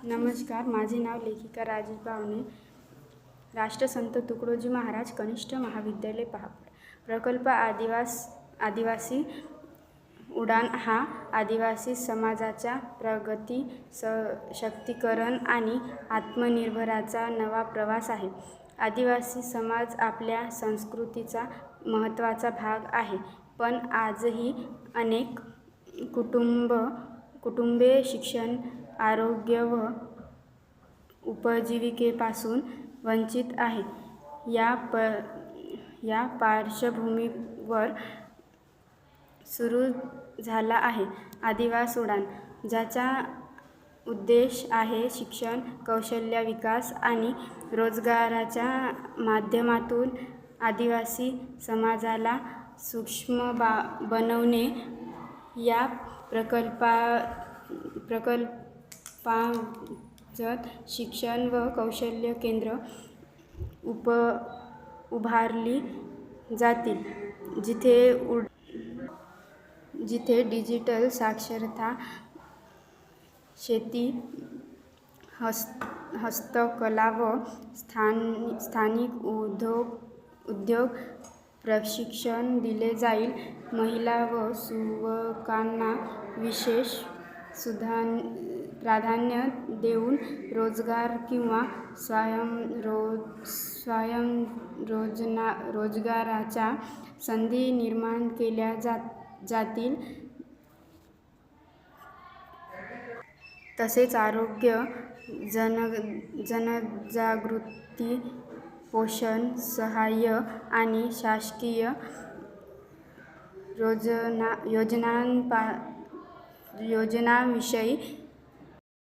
नमस्कार, माझे नाव लेखिका राजेश बावणे. राष्ट्रसंत तुकडोजी महाराज कनिष्ठ महाविद्यालय पहापड. प्रकल्प आदिवासी उडान हा आदिवासी समाजाच्या प्रगती, सशक्तीकरण आणि आत्मनिर्भरतेचा नवा प्रवास आहे. आदिवासी समाज आपल्या संस्कृतीचा महत्त्वाचा भाग आहे, पण आजही अनेक कुटुंबे शिक्षण, आरोग्य व उपजीविकेपासून वंचित आहेत. या पार्श्वभूमीवर सुरू झाला आहे आदिवासी उडान, ज्याचा उद्देश आहे शिक्षण, कौशल्य विकास आणि रोजगाराच्या माध्यमातून आदिवासी समाजाला सक्षम बनवणे. या प्रकल्पांतर्गत शिक्षण व कौशल्य केंद्र उभारली जातील, जिथे डिजिटल साक्षरता, शेती, हस्तकला व स्थानिक उद्योग प्रशिक्षण दिले जाईल. महिला व युवकांना विशेष प्राधान्य देऊन रोजगार किंवा स्वयंरोजगाराच्या संधी निर्माण केल्या जातील. तसेच आरोग्य, जनजागृती, पोषण सहाय्य आणि शासकीय योजनांविषयी